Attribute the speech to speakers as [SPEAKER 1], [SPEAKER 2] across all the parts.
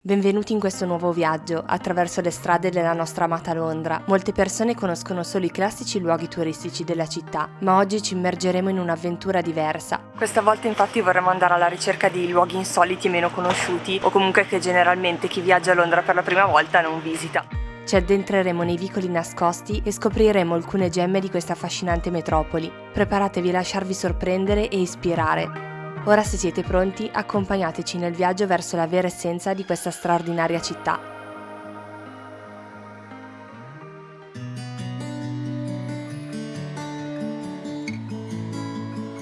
[SPEAKER 1] Benvenuti in questo nuovo viaggio attraverso le strade della nostra amata Londra. Molte persone conoscono solo i classici luoghi turistici della città, ma oggi ci immergeremo in un'avventura diversa. Questa volta infatti vorremmo andare alla ricerca di luoghi insoliti e meno conosciuti, o comunque che generalmente chi viaggia a Londra per la prima volta non visita. Ci addentreremo nei vicoli nascosti e scopriremo alcune gemme di questa affascinante metropoli. Preparatevi a lasciarvi sorprendere e ispirare. Ora, se siete pronti, accompagnateci nel viaggio verso la vera essenza di questa straordinaria città.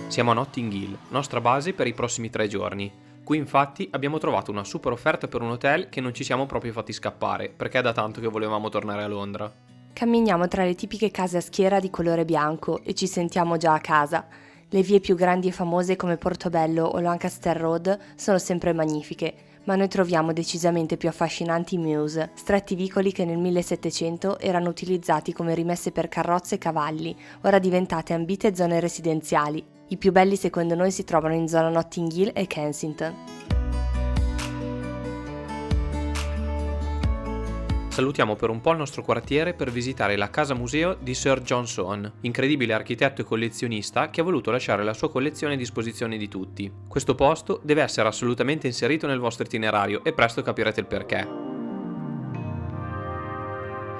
[SPEAKER 2] Siamo a Notting Hill, nostra base per i prossimi 3 giorni. Qui infatti abbiamo trovato una super offerta per un hotel che non ci siamo proprio fatti scappare, perché è da tanto che volevamo tornare a Londra.
[SPEAKER 1] Camminiamo tra le tipiche case a schiera di colore bianco e ci sentiamo già a casa. Le vie più grandi e famose come Portobello o Lancaster Road sono sempre magnifiche, ma noi troviamo decisamente più affascinanti i mews, stretti vicoli che nel 1700 erano utilizzati come rimesse per carrozze e cavalli, ora diventate ambite zone residenziali. I più belli secondo noi si trovano in zona Notting Hill e Kensington.
[SPEAKER 2] Salutiamo per un po' il nostro quartiere per visitare la casa museo di Sir John Soane, incredibile architetto e collezionista che ha voluto lasciare la sua collezione a disposizione di tutti. Questo posto deve essere assolutamente inserito nel vostro itinerario e presto capirete il perché.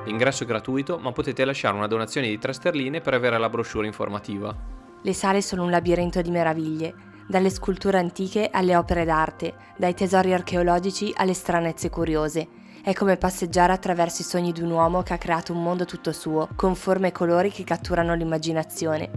[SPEAKER 2] L'ingresso è gratuito, ma potete lasciare una donazione di 3 sterline per avere la brochure informativa.
[SPEAKER 1] Le sale sono un labirinto di meraviglie, dalle sculture antiche alle opere d'arte, dai tesori archeologici alle stranezze curiose. È come passeggiare attraverso i sogni di un uomo che ha creato un mondo tutto suo, con forme e colori che catturano l'immaginazione.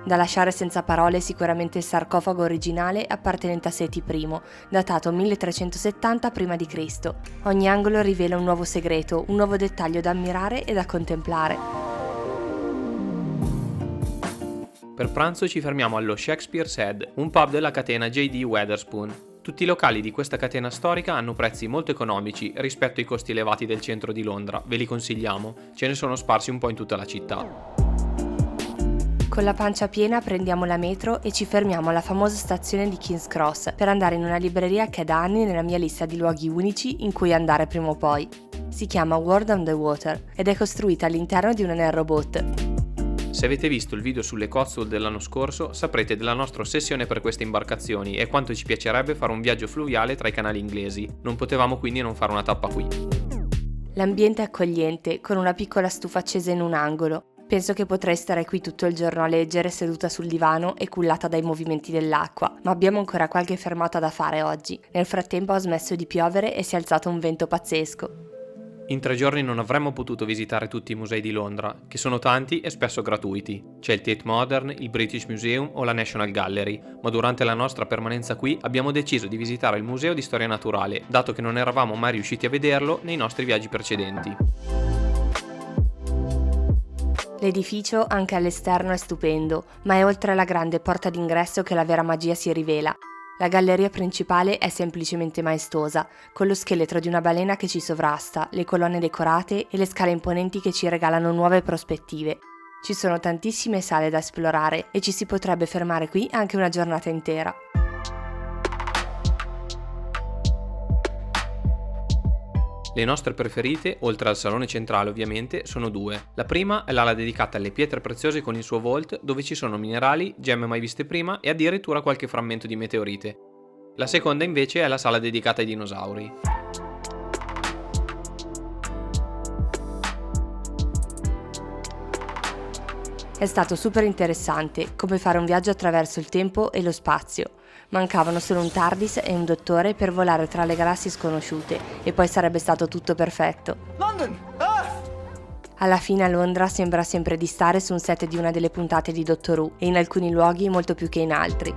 [SPEAKER 1] Da lasciare senza parole sicuramente il sarcofago originale appartenente a Seti I, datato 1370 p.C. Ogni angolo rivela un nuovo segreto, un nuovo dettaglio da ammirare e da contemplare.
[SPEAKER 2] Per pranzo ci fermiamo allo Shakespeare's Head, un pub della catena J.D. Wetherspoon. Tutti i locali di questa catena storica hanno prezzi molto economici rispetto ai costi elevati del centro di Londra, ve li consigliamo, ce ne sono sparsi un po' in tutta la città.
[SPEAKER 1] Con la pancia piena prendiamo la metro e ci fermiamo alla famosa stazione di King's Cross per andare in una libreria che è da anni nella mia lista di luoghi unici in cui andare prima o poi. Si chiama World on the Water ed è costruita all'interno di una narrowboat.
[SPEAKER 2] Se avete visto il video sulle Cotswold dell'anno scorso, saprete della nostra ossessione per queste imbarcazioni e quanto ci piacerebbe fare un viaggio fluviale tra i canali inglesi. Non potevamo quindi non fare una tappa qui.
[SPEAKER 1] L'ambiente è accogliente, con una piccola stufa accesa in un angolo. Penso che potrei stare qui tutto il giorno a leggere seduta sul divano e cullata dai movimenti dell'acqua, ma abbiamo ancora qualche fermata da fare oggi. Nel frattempo ha smesso di piovere e si è alzato un vento pazzesco.
[SPEAKER 2] In 3 giorni non avremmo potuto visitare tutti i musei di Londra, che sono tanti e spesso gratuiti. C'è il Tate Modern, il British Museum o la National Gallery, ma durante la nostra permanenza qui abbiamo deciso di visitare il Museo di Storia Naturale, dato che non eravamo mai riusciti a vederlo nei nostri viaggi precedenti.
[SPEAKER 1] L'edificio anche all'esterno è stupendo, ma è oltre la grande porta d'ingresso che la vera magia si rivela. La galleria principale è semplicemente maestosa, con lo scheletro di una balena che ci sovrasta, le colonne decorate e le scale imponenti che ci regalano nuove prospettive. Ci sono tantissime sale da esplorare e ci si potrebbe fermare qui anche una giornata intera.
[SPEAKER 2] Le nostre preferite, oltre al salone centrale ovviamente, sono 2. La prima è l'ala dedicata alle pietre preziose con il suo vault, dove ci sono minerali, gemme mai viste prima e addirittura qualche frammento di meteorite. La seconda invece è la sala dedicata ai dinosauri.
[SPEAKER 1] È stato super interessante, come fare un viaggio attraverso il tempo e lo spazio. Mancavano solo un TARDIS e un dottore per volare tra le galassie sconosciute e poi sarebbe stato tutto perfetto.
[SPEAKER 3] London! Earth!
[SPEAKER 1] Alla fine a Londra sembra sempre di stare su un set di una delle puntate di Doctor Who e in alcuni luoghi molto più che in altri.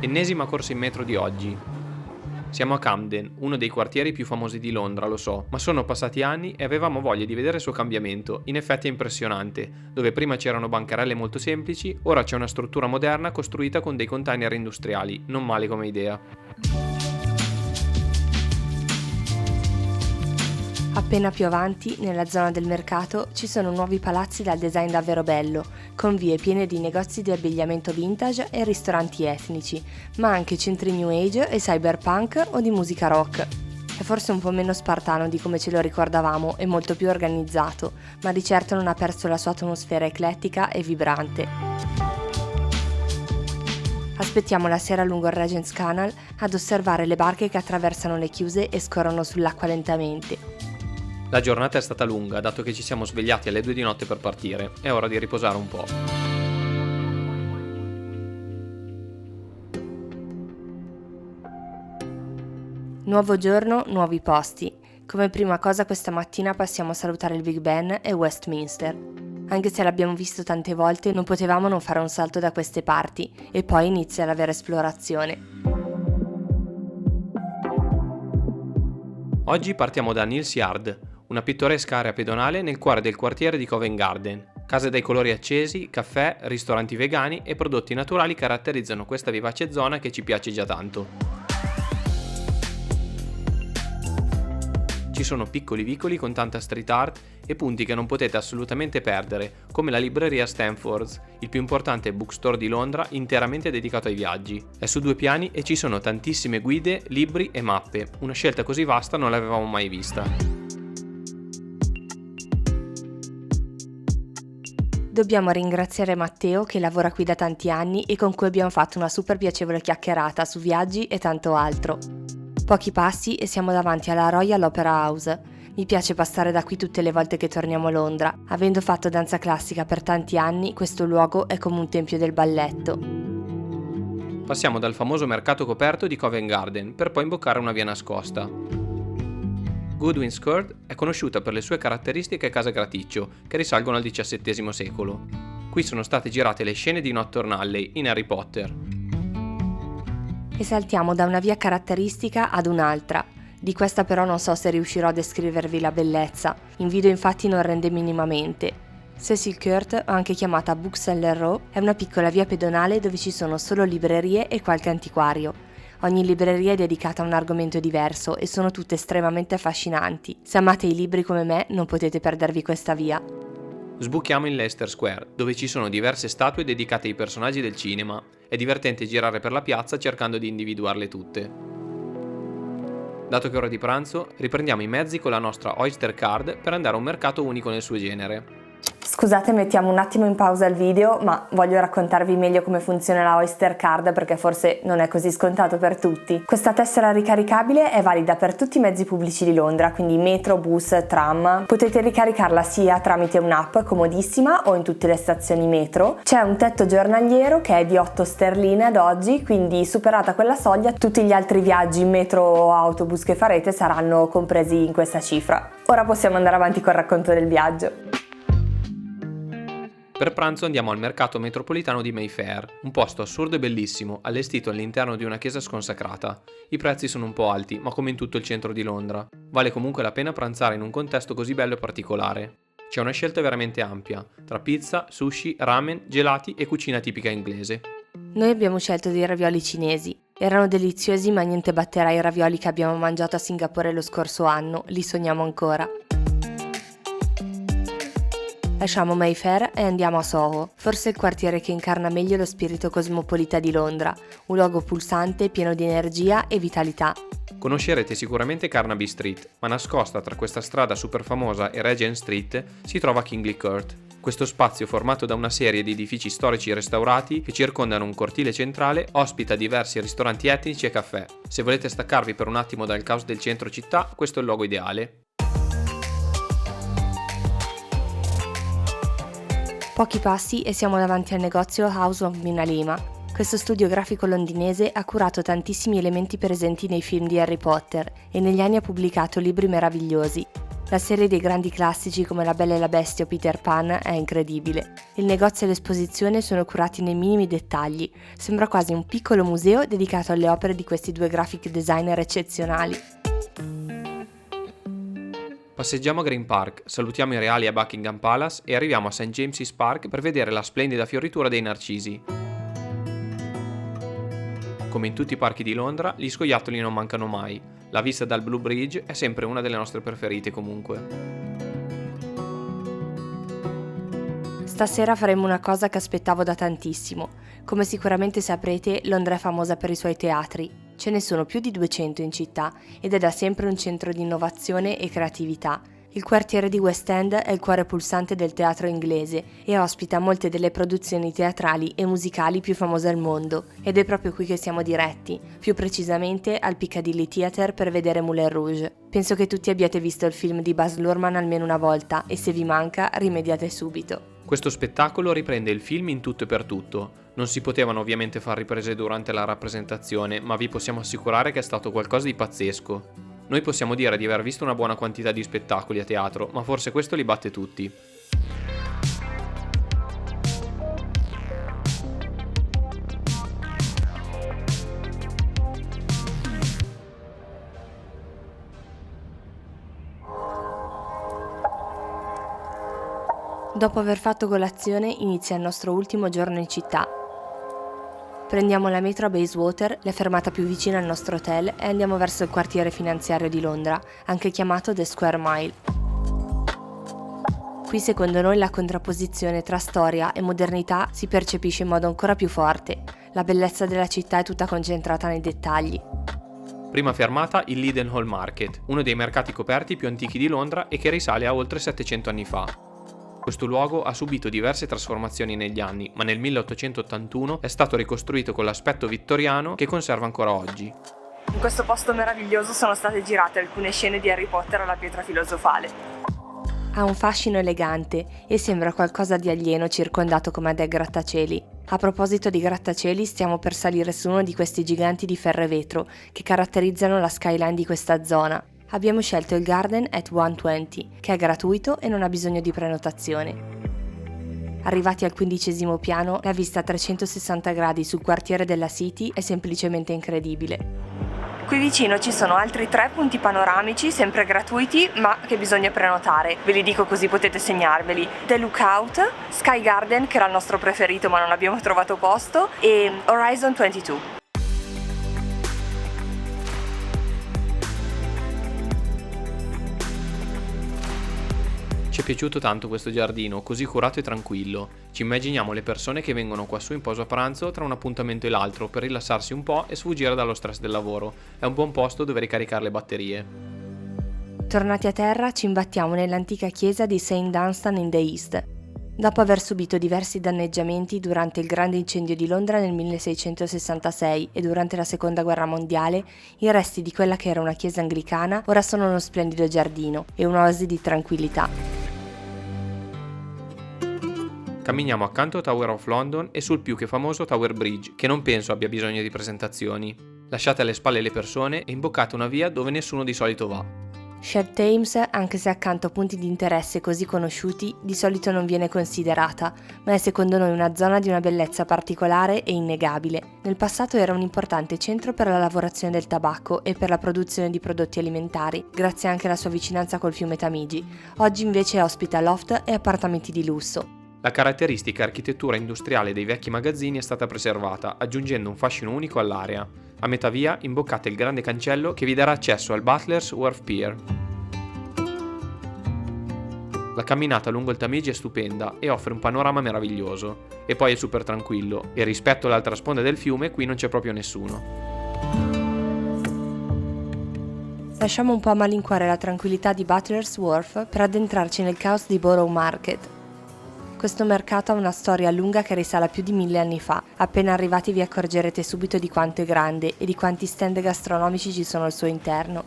[SPEAKER 2] Ennesima corsa in metro di oggi. Siamo a Camden, uno dei quartieri più famosi di Londra, lo so, ma sono passati anni e avevamo voglia di vedere il suo cambiamento. In effetti è impressionante, dove prima c'erano bancarelle molto semplici, ora c'è una struttura moderna costruita con dei container industriali, non male come idea.
[SPEAKER 1] Appena più avanti, nella zona del mercato, ci sono nuovi palazzi dal design davvero bello, con vie piene di negozi di abbigliamento vintage e ristoranti etnici, ma anche centri new age e cyberpunk o di musica rock. È forse un po' meno spartano di come ce lo ricordavamo e molto più organizzato, ma di certo non ha perso la sua atmosfera eclettica e vibrante. Aspettiamo la sera lungo il Regent's Canal ad osservare le barche che attraversano le chiuse e scorrono sull'acqua lentamente.
[SPEAKER 2] La giornata è stata lunga, dato che ci siamo svegliati alle 2 di notte per partire. È ora di riposare un po'.
[SPEAKER 1] Nuovo giorno, nuovi posti. Come prima cosa questa mattina passiamo a salutare il Big Ben e Westminster. Anche se l'abbiamo visto tante volte, non potevamo non fare un salto da queste parti e poi inizia la vera esplorazione.
[SPEAKER 2] Oggi partiamo da Neal's Yard, una pittoresca area pedonale nel cuore del quartiere di Covent Garden. Case dai colori accesi, caffè, ristoranti vegani e prodotti naturali caratterizzano questa vivace zona che ci piace già tanto. Ci sono piccoli vicoli con tanta street art e punti che non potete assolutamente perdere, come la libreria Stanford's, il più importante bookstore di Londra interamente dedicato ai viaggi. È su 2 piani e ci sono tantissime guide, libri e mappe. Una scelta così vasta non l'avevamo mai vista.
[SPEAKER 1] Dobbiamo ringraziare Matteo che lavora qui da tanti anni e con cui abbiamo fatto una super piacevole chiacchierata su viaggi e tanto altro. Pochi passi e siamo davanti alla Royal Opera House. Mi piace passare da qui tutte le volte che torniamo a Londra. Avendo fatto danza classica per tanti anni, questo luogo è come un tempio del balletto.
[SPEAKER 2] Passiamo dal famoso mercato coperto di Covent Garden per poi imboccare una via nascosta. Goodwin's Court è conosciuta per le sue caratteristiche case graticcio, che risalgono al XVII secolo. Qui sono state girate le scene di Nocturne Alley in Harry Potter.
[SPEAKER 1] E saltiamo da una via caratteristica ad un'altra. Di questa però non so se riuscirò a descrivervi la bellezza. In video infatti non rende minimamente. Cecil Court, o anche chiamata Bookseller Row, è una piccola via pedonale dove ci sono solo librerie e qualche antiquario. Ogni libreria è dedicata a un argomento diverso e sono tutte estremamente affascinanti. Se amate i libri come me, non potete perdervi questa via.
[SPEAKER 2] Sbuchiamo in Leicester Square, dove ci sono diverse statue dedicate ai personaggi del cinema. È divertente girare per la piazza cercando di individuarle tutte. Dato che è ora di pranzo, riprendiamo i mezzi con la nostra Oyster Card per andare a un mercato unico nel suo genere.
[SPEAKER 1] Scusate, mettiamo un attimo in pausa il video, ma voglio raccontarvi meglio come funziona la Oyster Card perché forse non è così scontato per tutti. Questa tessera ricaricabile è valida per tutti i mezzi pubblici di Londra, quindi metro, bus, tram. Potete ricaricarla sia tramite un'app comodissima o in tutte le stazioni metro. C'è un tetto giornaliero che è di 8 sterline ad oggi, quindi superata quella soglia tutti gli altri viaggi in metro o autobus che farete saranno compresi in questa cifra. Ora possiamo andare avanti col racconto del viaggio.
[SPEAKER 2] Per pranzo andiamo al mercato metropolitano di Mayfair, un posto assurdo e bellissimo, allestito all'interno di una chiesa sconsacrata. I prezzi sono un po' alti, ma come in tutto il centro di Londra. Vale comunque la pena pranzare in un contesto così bello e particolare. C'è una scelta veramente ampia, tra pizza, sushi, ramen, gelati e cucina tipica inglese.
[SPEAKER 1] Noi abbiamo scelto dei ravioli cinesi. Erano deliziosi, ma niente batterà i ravioli che abbiamo mangiato a Singapore lo scorso anno, li sogniamo ancora. Lasciamo Mayfair e andiamo a Soho, forse il quartiere che incarna meglio lo spirito cosmopolita di Londra, un luogo pulsante, pieno di energia e vitalità.
[SPEAKER 2] Conoscerete sicuramente Carnaby Street, ma nascosta tra questa strada super famosa e Regent Street si trova Kingly Court. Questo spazio, formato da una serie di edifici storici restaurati che circondano un cortile centrale, ospita diversi ristoranti etnici e caffè. Se volete staccarvi per un attimo dal caos del centro città, questo è il luogo ideale.
[SPEAKER 1] Pochi passi e siamo davanti al negozio House of Minalima. Questo studio grafico londinese ha curato tantissimi elementi presenti nei film di Harry Potter e negli anni ha pubblicato libri meravigliosi. La serie dei grandi classici come La Bella e la Bestia o Peter Pan è incredibile. Il negozio e l'esposizione sono curati nei minimi dettagli. Sembra quasi un piccolo museo dedicato alle opere di questi due graphic designer eccezionali.
[SPEAKER 2] Passeggiamo a Green Park, salutiamo i reali a Buckingham Palace e arriviamo a St. James's Park per vedere la splendida fioritura dei narcisi. Come in tutti i parchi di Londra, gli scoiattoli non mancano mai. La vista dal Blue Bridge è sempre una delle nostre preferite comunque.
[SPEAKER 1] Stasera faremo una cosa che aspettavo da tantissimo. Come sicuramente saprete, Londra è famosa per i suoi teatri. Ce ne sono più di 200 in città ed è da sempre un centro di innovazione e creatività. Il quartiere di West End è il cuore pulsante del teatro inglese e ospita molte delle produzioni teatrali e musicali più famose al mondo, ed è proprio qui che siamo diretti, più precisamente al Piccadilly Theatre per vedere Moulin Rouge. Penso che tutti abbiate visto il film di Baz Luhrmann almeno una volta e se vi manca rimediate subito.
[SPEAKER 2] Questo spettacolo riprende il film in tutto e per tutto. Non si potevano ovviamente far riprese durante la rappresentazione, ma vi possiamo assicurare che è stato qualcosa di pazzesco. Noi possiamo dire di aver visto una buona quantità di spettacoli a teatro, ma forse questo li batte tutti.
[SPEAKER 1] Dopo aver fatto colazione inizia il nostro ultimo giorno in città. Prendiamo la metro a Bayswater, la fermata più vicina al nostro hotel, e andiamo verso il quartiere finanziario di Londra, anche chiamato The Square Mile. Qui secondo noi la contrapposizione tra storia e modernità si percepisce in modo ancora più forte. La bellezza della città è tutta concentrata nei dettagli.
[SPEAKER 2] Prima fermata il Leadenhall Market, uno dei mercati coperti più antichi di Londra e che risale a oltre 700 anni fa. Questo luogo ha subito diverse trasformazioni negli anni, ma nel 1881 è stato ricostruito con l'aspetto vittoriano che conserva ancora oggi.
[SPEAKER 1] In questo posto meraviglioso sono state girate alcune scene di Harry Potter alla pietra filosofale. Ha un fascino elegante e sembra qualcosa di alieno circondato come dai grattacieli. A proposito di grattacieli, stiamo per salire su uno di questi giganti di ferro e vetro che caratterizzano la skyline di questa zona. Abbiamo scelto il Garden at 120, che è gratuito e non ha bisogno di prenotazione. Arrivati al 15° piano, la vista a 360 gradi sul quartiere della City è semplicemente incredibile. Qui vicino ci sono altri 3 punti panoramici, sempre gratuiti, ma che bisogna prenotare. Ve li dico così potete segnarveli. The Lookout, Sky Garden, che era il nostro preferito ma non abbiamo trovato posto, e Horizon 22.
[SPEAKER 2] Ci è piaciuto tanto questo giardino, così curato e tranquillo. Ci immaginiamo le persone che vengono qua su in pausa pranzo tra un appuntamento e l'altro per rilassarsi un po' e sfuggire dallo stress del lavoro. È un buon posto dove ricaricare le batterie.
[SPEAKER 1] Tornati a terra, ci imbattiamo nell'antica chiesa di St. Dunstan in the East. Dopo aver subito diversi danneggiamenti durante il grande incendio di Londra nel 1666 e durante la Seconda Guerra Mondiale, i resti di quella che era una chiesa anglicana ora sono uno splendido giardino e un'oasi di tranquillità.
[SPEAKER 2] Camminiamo accanto a Tower of London e sul più che famoso Tower Bridge, che non penso abbia bisogno di presentazioni. Lasciate alle spalle le persone e imboccate una via dove nessuno di solito va.
[SPEAKER 1] Shard Thames, anche se accanto a punti di interesse così conosciuti, di solito non viene considerata, ma è secondo noi una zona di una bellezza particolare e innegabile. Nel passato era un importante centro per la lavorazione del tabacco e per la produzione di prodotti alimentari, grazie anche alla sua vicinanza col fiume Tamigi. Oggi invece ospita loft e appartamenti di lusso.
[SPEAKER 2] La caratteristica architettura industriale dei vecchi magazzini è stata preservata, aggiungendo un fascino unico all'area. A metà via imboccate il grande cancello che vi darà accesso al Butler's Wharf Pier. La camminata lungo il Tamigi è stupenda e offre un panorama meraviglioso. E poi è super tranquillo, e rispetto all'altra sponda del fiume qui non c'è proprio nessuno.
[SPEAKER 1] Lasciamo un po' a malincuore la tranquillità di Butler's Wharf per addentrarci nel caos di Borough Market. Questo mercato ha una storia lunga che risale a più di 1000 anni fa. Appena arrivati vi accorgerete subito di quanto è grande e di quanti stand gastronomici ci sono al suo interno.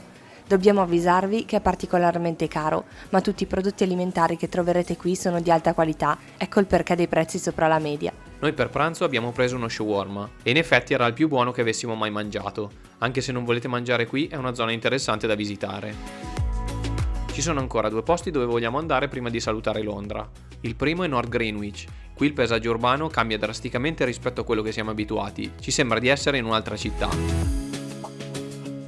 [SPEAKER 1] Dobbiamo avvisarvi che è particolarmente caro, ma tutti i prodotti alimentari che troverete qui sono di alta qualità, ecco il perché dei prezzi sopra la media.
[SPEAKER 2] Noi per pranzo abbiamo preso uno shawarma e in effetti era il più buono che avessimo mai mangiato. Anche se non volete mangiare qui è una zona interessante da visitare. Ci sono ancora 2 posti dove vogliamo andare prima di salutare Londra. Il primo è North Greenwich. Qui il paesaggio urbano cambia drasticamente rispetto a quello che siamo abituati. Ci sembra di essere in un'altra città.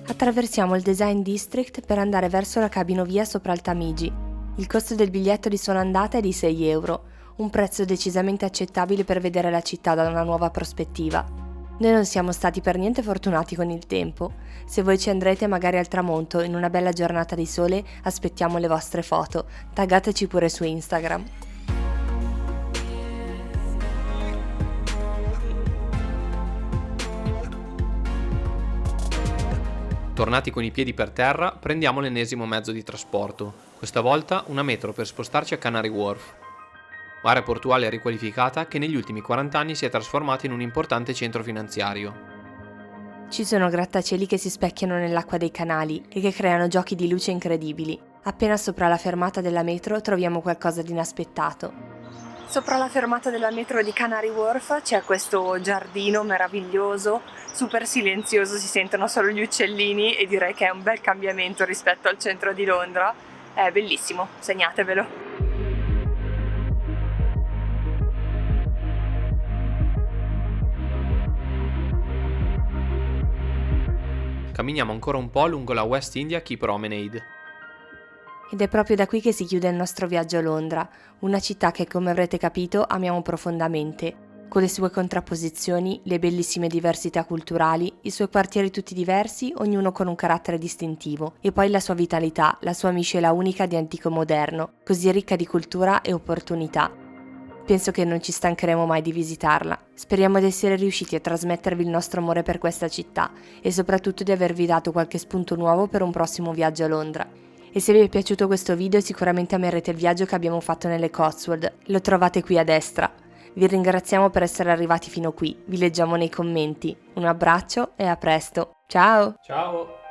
[SPEAKER 1] Attraversiamo il Design District per andare verso la cabinovia sopra il Tamigi. Il costo del biglietto di sola andata è di 6 euro, un prezzo decisamente accettabile per vedere la città da una nuova prospettiva. Noi non siamo stati per niente fortunati con il tempo. Se voi ci andrete magari al tramonto in una bella giornata di sole, aspettiamo le vostre foto. Taggateci pure su Instagram.
[SPEAKER 2] Tornati con i piedi per terra, prendiamo l'ennesimo mezzo di trasporto, questa volta una metro per spostarci a Canary Wharf. Area portuale riqualificata che negli ultimi 40 anni si è trasformata in un importante centro finanziario.
[SPEAKER 1] Ci sono grattacieli che si specchiano nell'acqua dei canali e che creano giochi di luce incredibili. Appena sopra la fermata della metro troviamo qualcosa di inaspettato. Sopra la fermata della metro di Canary Wharf c'è questo giardino meraviglioso, super silenzioso, si sentono solo gli uccellini e direi che è un bel cambiamento rispetto al centro di Londra. È bellissimo, segnatevelo.
[SPEAKER 2] Camminiamo ancora un po' lungo la West India Quay Promenade.
[SPEAKER 1] Ed è proprio da qui che si chiude il nostro viaggio a Londra, una città che, come avrete capito, amiamo profondamente, con le sue contrapposizioni, le bellissime diversità culturali, i suoi quartieri tutti diversi, ognuno con un carattere distintivo, e poi la sua vitalità, la sua miscela unica di antico e moderno, così ricca di cultura e opportunità. Penso che non ci stancheremo mai di visitarla. Speriamo di essere riusciti a trasmettervi il nostro amore per questa città e soprattutto di avervi dato qualche spunto nuovo per un prossimo viaggio a Londra. E se vi è piaciuto questo video sicuramente amerete il viaggio che abbiamo fatto nelle Cotswold, lo trovate qui a destra. Vi ringraziamo per essere arrivati fino qui, vi leggiamo nei commenti. Un abbraccio e a presto. Ciao!
[SPEAKER 2] Ciao!